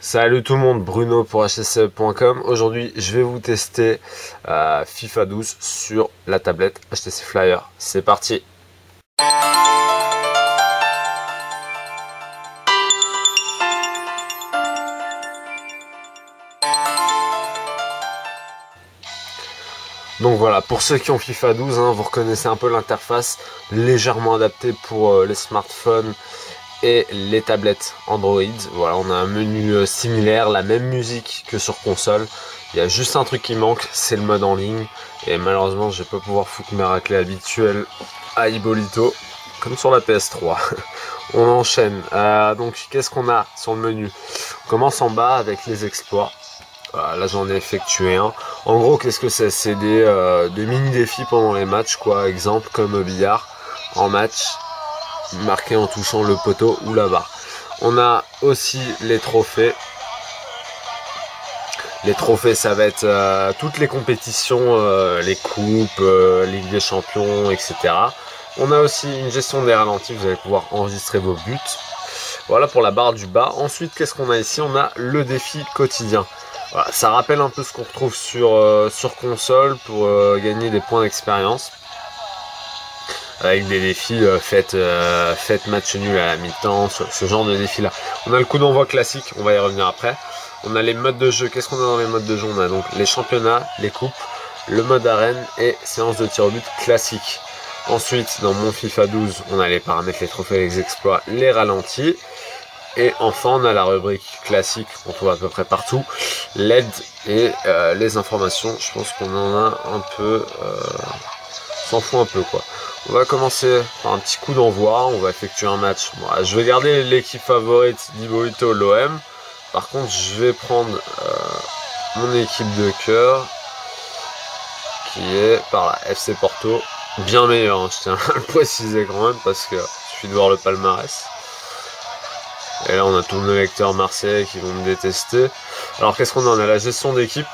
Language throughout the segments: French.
Salut tout le monde, Bruno pour HTC.com. Aujourd'hui, je vais vous tester FIFA 12 sur la tablette HTC Flyer. C'est parti. Donc voilà, pour ceux qui ont FIFA 12, vous reconnaissez un peu l'interface légèrement adaptée pour les smartphones et les tablettes Android. Voilà, on a un menu similaire, la même musique que sur console. Il y a juste un truc qui manque, c'est le mode en ligne. Et malheureusement, je vais pas pouvoir foutre mes raclés habituels à Ibolito, comme sur la PS3. On enchaîne. Donc, qu'est-ce qu'on a sur le menu? On commence en bas avec les exploits. Là, j'en ai effectué un. En gros, qu'est-ce que c'est? C'est des mini-défis pendant les matchs, quoi. Exemple, comme au billard, en match, marqué en touchant le poteau ou la barre. On a aussi les trophées. Les trophées, ça va être toutes les compétitions, les coupes, Ligue des Champions, etc. On a aussi une gestion des ralentis, vous allez pouvoir enregistrer vos buts. Voilà pour la barre du bas. Ensuite, qu'est-ce qu'on a ici? On a le défi quotidien. Voilà, ça rappelle un peu ce qu'on retrouve sur console pour gagner des points d'expérience. Avec des défis faites match nul à la mi-temps, ce genre de défis là. On a le coup d'envoi classique, on va y revenir après. On a les modes de jeu. Qu'est-ce qu'on a dans les modes de jeu? On a donc les championnats, les coupes, le mode arène et séance de tir au but classique. Ensuite, dans mon FIFA 12, on a les paramètres, les trophées, les exploits, les ralentis. Et enfin, on a la rubrique classique qu'on trouve à peu près partout, l'aide et les informations. Je pense qu'on en a un peu, s'en fout un peu quoi. On va commencer par un petit coup d'envoi, on va effectuer un match. Bon, je vais garder l'équipe favorite d'Ibolito, l'OM. Par contre, je vais prendre mon équipe de cœur, qui est par la FC Porto. Bien meilleur, je tiens à le préciser quand même, parce que suffit de voir le palmarès. Et là, on a tous nos lecteurs marseillais qui vont me détester. Alors, qu'est-ce qu'on a? On a la gestion d'équipe.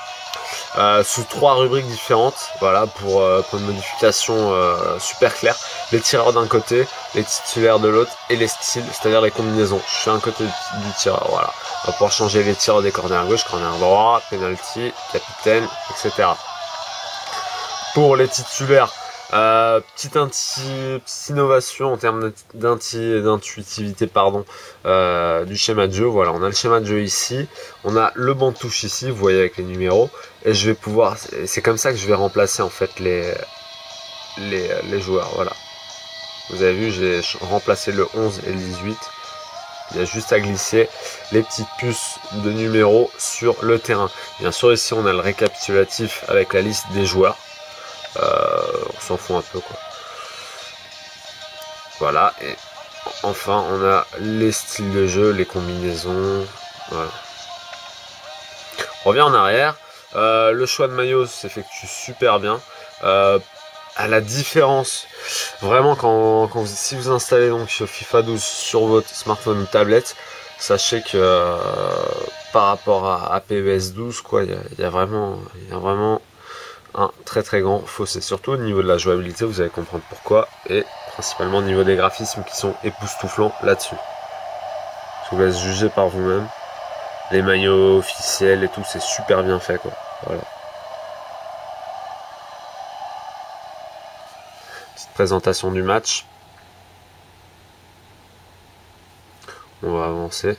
Sous 3 rubriques différentes, voilà, pour une modification super claire. Les tireurs d'un côté, les titulaires de l'autre et les styles, c'est-à-dire les combinaisons. Je suis un côté du tireur, voilà. On va pouvoir changer les tireurs des corners à gauche, corner droit, penalty, capitaine, etc. Pour les titulaires, petite innovation en termes d'intuitivité du schéma de jeu. Voilà, on a le schéma de jeu ici, on a le banc de touche ici, vous voyez avec les numéros, et je vais pouvoir, c'est comme ça que je vais remplacer en fait les joueurs. Voilà, vous avez vu, j'ai remplacé le 11 et le 18. Il y a juste à glisser les petites puces de numéros sur le terrain. Bien sûr, ici on a le récapitulatif avec la liste des joueurs. On s'en fout un peu quoi. Voilà, et enfin on a les styles de jeu, les combinaisons. Voilà. On revient en arrière. Le choix de maillot s'effectue super bien. À la différence, vraiment si vous installez donc FIFA 12 sur votre smartphone ou tablette, sachez que par rapport à PES 12 quoi, il y a vraiment un très très grand fossé, surtout au niveau de la jouabilité. Vous allez comprendre pourquoi, et principalement au niveau des graphismes qui sont époustouflants là-dessus. Je vous laisse juger par vous-même. Les maillots officiels et tout, c'est super bien fait quoi. Voilà. Petite présentation du match. On va avancer.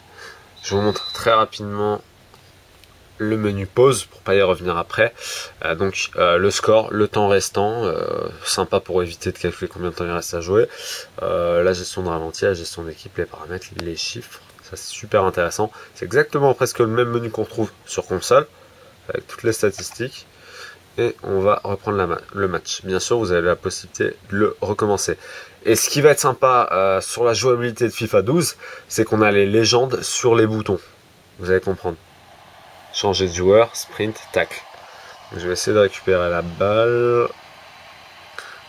Je vous montre très rapidement le menu pause pour pas y revenir après. Le score, le temps restant, sympa pour éviter de calculer combien de temps il reste à jouer. La gestion de ralenti, la gestion d'équipe, les paramètres, les chiffres. Ça c'est super intéressant. C'est exactement presque le même menu qu'on trouve sur console, avec toutes les statistiques. Et on va reprendre le match. Bien sûr, vous avez la possibilité de le recommencer. Et ce qui va être sympa sur la jouabilité de FIFA 12, c'est qu'on a les légendes sur les boutons. Vous allez comprendre. Changer de joueur, sprint, tacle. Je vais essayer de récupérer la balle.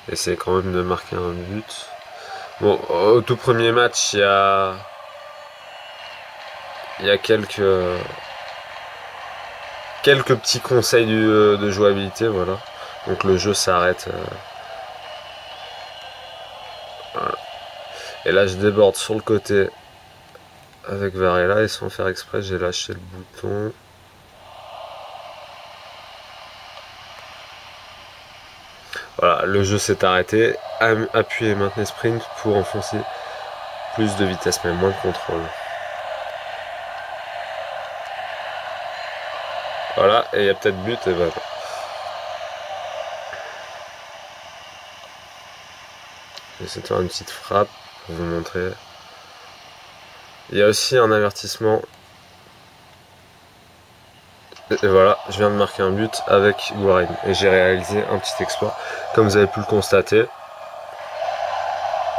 Essayer quand même de marquer un but. Bon, au tout premier match, il y a quelques petits conseils de jouabilité, voilà. Donc le jeu s'arrête. Voilà. Et là, je déborde sur le côté avec Varela et sans faire exprès, j'ai lâché le bouton. Voilà, le jeu s'est arrêté. Appuyez et maintenez sprint pour enfoncer plus de vitesse, mais moins de contrôle. Voilà, et il y a peut-être but, et ben non. J'essaie de faire une petite frappe pour vous montrer. Il y a aussi un avertissement. Et voilà, je viens de marquer un but avec Guarin. Et j'ai réalisé un petit exploit, comme vous avez pu le constater.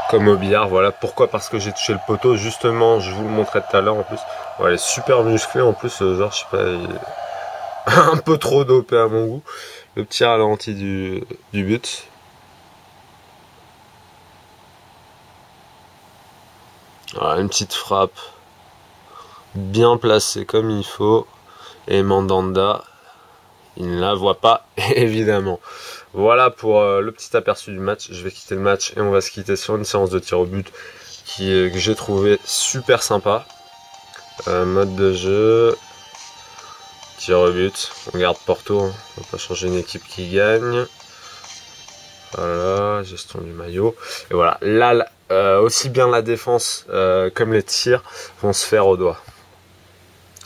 Comme au billard, voilà. Pourquoi? Parce que j'ai touché le poteau, justement, je vous le montrais tout à l'heure en plus. Ouais, elle est super musclée en plus, genre, je sais pas, il est un peu trop dopé à mon goût. Le petit ralenti du but. Voilà, une petite frappe bien placée comme il faut. Et Mandanda, il ne la voit pas, évidemment. Voilà pour le petit aperçu du match. Je vais quitter le match et on va se quitter sur une séance de tir au but que j'ai trouvé super sympa. Mode de jeu, tir au but. On garde Porto, hein. On va pas changer une équipe qui gagne. Voilà, gestion du maillot. Et voilà, là, aussi bien la défense comme les tirs vont se faire au doigt.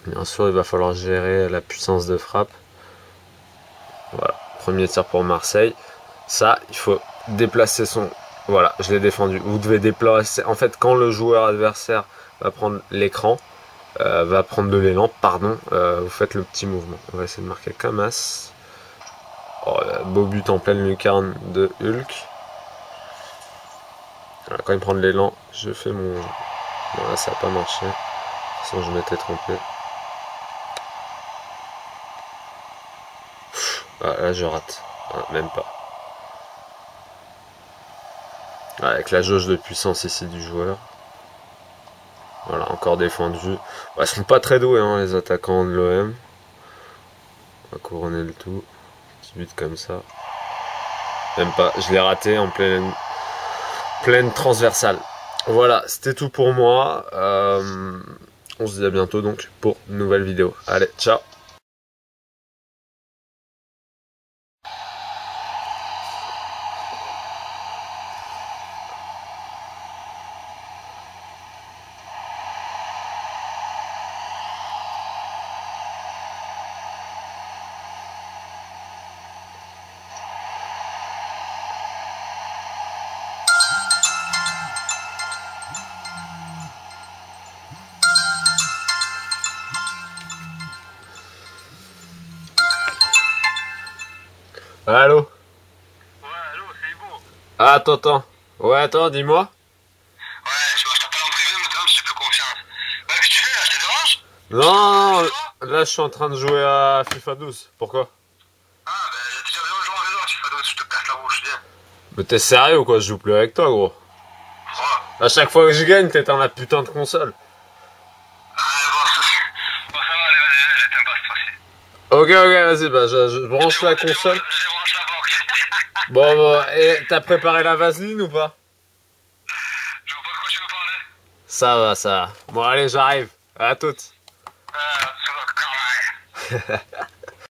Bien sûr, il va falloir gérer la puissance de frappe. Voilà, premier tir pour Marseille. Ça, il faut déplacer son... Voilà, je l'ai défendu. Vous devez déplacer... En fait, quand le joueur adversaire va prendre l'écran, va prendre de l'élan, pardon, vous faites le petit mouvement. On va essayer de marquer Kamas. Oh, beau but en pleine lucarne de Hulk. Voilà, quand il prend de l'élan, je fais mon... Voilà, ça n'a pas marché. Sinon, je m'étais trompé. Ah, là, je rate. Ah, même pas. Ah, avec la jauge de puissance ici du joueur. Voilà, encore défendu. Bah, ils sont pas très doués, hein, les attaquants de l'OM. On va couronner le tout. Petit but comme ça. Même pas, je l'ai raté en pleine transversale. Voilà, c'était tout pour moi. On se dit à bientôt donc pour une nouvelle vidéo. Allez, ciao. Allô? Ouais, allô, c'est Hugo. Ah, attends. Ouais, attends, dis-moi. Ouais, je t'appelle en privé, mais quand même, j'ai plus confiance. Ouais, qu'est-ce que tu fais là? Je te dérange? Non, là je suis en train de jouer à FIFA 12. Pourquoi? Ah, ben, déjà, viens, on joue en réseau, tu fais d'autres, je te pète la bouche, viens. Mais t'es sérieux ou quoi? Je joue plus avec toi, gros. Ouais. À chaque fois que je gagne, t'es dans la putain de console. Ah, bon, ça va, allez, vas-y, je t'aime pas cette fois-ci. Ok, vas-y, bah je branche la console. Je débranche la box. Bon, et t'as préparé la vaseline ou pas? Je vois pas de quoi tu veux parler. Ça va. Bon, allez, j'arrive. À toutes. Ah, ça va, quand même.